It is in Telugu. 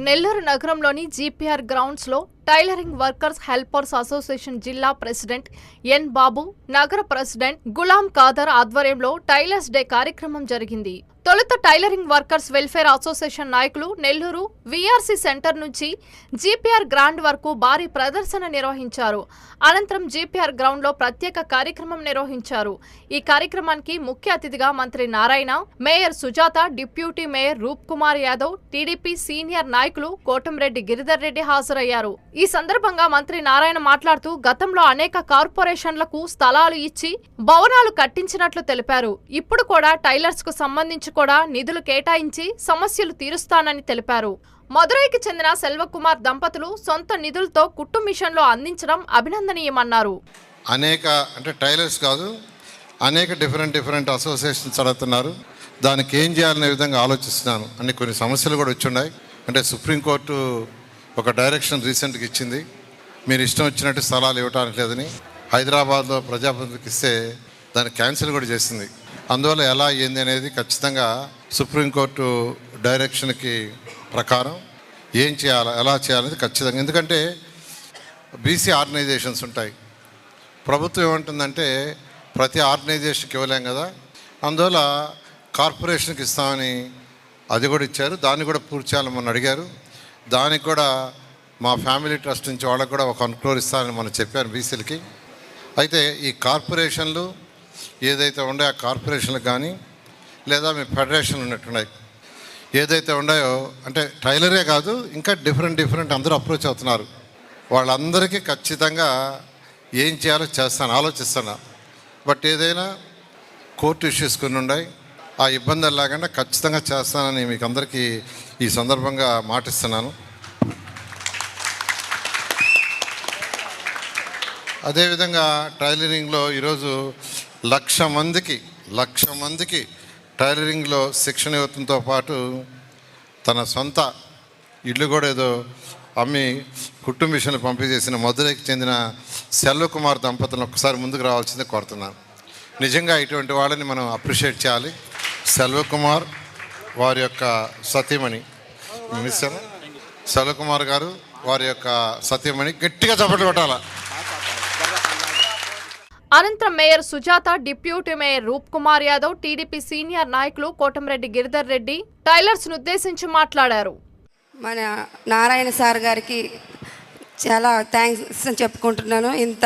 నెల్లూరు నగరంలోని జీపీఆర్ గ్రౌండ్స్ లో టైలరింగ్ వర్కర్స్ హెల్పర్స్ అసోసియేషన్ జిల్లా ప్రెసిడెంట్ ఎన్ బాబు, నగర ప్రెసిడెంట్ గులాం ఖాదర్ ఆధ్వర్యంలో టైలర్స్ డే కార్యక్రమం జరిగింది. తొలుత టైలరింగ్ వర్కర్స్ వెల్ఫేర్ అసోసియేషన్ నాయకులు నెల్లూరు వీఆర్సీ సెంటర్ నుంచి జీపీఆర్ గ్రాండ్ వరకు భారీ ప్రదర్శన నిర్వహించారు. అనంతరం జీపీఆర్ గ్రౌండ్ లో ప్రత్యేక కార్యక్రమం నిర్వహించారు. ఈ కార్యక్రమానికి ముఖ్య అతిథిగా మంత్రి Narayana, mayor Sujatha, deputy mayor Roop Kumar Yadav, TDP senior నాయకులు కోటంరెడ్డి గిరిధర్ రెడ్డి హాజరయ్యారు. ఈ సందర్భంగా మంత్రి నారాయణ మాట్లాడుతూ గతంలో అనేక కార్పొరేషన్లకు స్థలాలు ఇచ్చి భవనాలు కట్టించినట్లు తెలిపారు. ఇప్పుడు కూడా టైలర్స్ కు సంబంధించి కూడా నిధులు కేటాయించి సమస్యలు తీరుస్తానని తెలిపారు. మదురైకి చెందిన సెల్వకుమార్ దంపతులు సొంత నిధులతో కుట్టు మిషన్లు అందించడం అభినందనీయమన్నారు. అనేక టైలర్స్ కాదు, అనేక డిఫరెంట్ అసోసియేషన్స్ అడుగుతున్నారు. దానికి ఏం చేయాలనే విధంగా ఆలోచిస్తున్నాను. కొన్ని సమస్యలు కూడా వచ్చున్నాయి. సుప్రీంకోర్టు ఒక డైరెక్షన్ రీసెంట్గా ఇచ్చింది, మీరు ఇష్టం వచ్చినట్టు స్థలాలు ఇవ్వడానికి లేదని. హైదరాబాద్లో ప్రజాప్రతినిధికి ఇస్తే దాన్ని క్యాన్సిల్ కూడా చేసింది. అందువల్ల ఎలా అయ్యింది అనేది ఖచ్చితంగా సుప్రీంకోర్టు డైరెక్షన్కి ప్రకారం ఏం చేయాలి, ఎలా చేయాలనేది ఖచ్చితంగా. ఎందుకంటే బీసీ ఆర్గనైజేషన్స్ ఉంటాయి. ప్రభుత్వం ఏమంటుందంటే ప్రతి ఆర్గనైజేషన్కి ఇవ్వలేం కదా, అందువల్ల కార్పొరేషన్కి ఇస్తామని అది కూడా ఇచ్చారు. దాన్ని కూడా పూర్తి చేయాలని అడిగారు. దానికి కూడా మా ఫ్యామిలీ ట్రస్ట్ నుంచి వాళ్ళకు కూడా 1 crore ఇస్తానని మనం చెప్పారు బీసీలకి. అయితే ఈ కార్పొరేషన్లు ఏదైతే ఉన్నాయో ఆ కార్పొరేషన్లకు కానీ లేదా మీ ఫెడరేషన్లు ఉన్నట్టున్నాయి ఏదైతే ఉన్నాయో, టైలరే కాదు ఇంకా డిఫరెంట్ అందరూ అప్రోచ్ అవుతున్నారు. వాళ్ళందరికీ ఖచ్చితంగా ఏం చేయాలో ఆలోచిస్తున్నా. బట్ ఏదైనా కోర్టు ఇష్యూస్ కొన్ని ఉన్నాయి, ఆ ఇబ్బందులు లేకుండా ఖచ్చితంగా చేస్తానని మీకు అందరికీ ఈ సందర్భంగా మాటిస్తున్నాను. అదేవిధంగా టైలరింగ్లో ఈరోజు 1,00,000 మందికి టైలరింగ్లో శిక్షణ ఇవ్వడంతో పాటు తన సొంత ఇల్లు కూడా ఏదో అమ్మి కుట్టు మిషన్లు పంపిణీ చేసిన మధురైకి చెందిన సెల్వకుమార్ దంపతులను ఒక్కసారి ముందుకు రావాల్సిందే కోరుతున్నాను. నిజంగా ఇటువంటి వాళ్ళని మనం అప్రిషియేట్ చేయాలి. సెల్వకుమార్ వారి యొక్క సతీమణి మిస్ సెల్వకుమార్ గారు, వారి యొక్క సతీమణి గట్టిగా చప్పట్లు కొట్టాలా. అనంతరం mayor Sujatha, deputy mayor Roop Kumar Yadav, TDP senior నాయకులు కోటంరెడ్డి గిరిధర్ రెడ్డి టైలర్స్ ను ఉద్దేశించి మాట్లాడారు. మన నారాయణ సార్ గారికి చాలా థ్యాంక్స్ చెప్పుకుంటున్నాను. ఇంత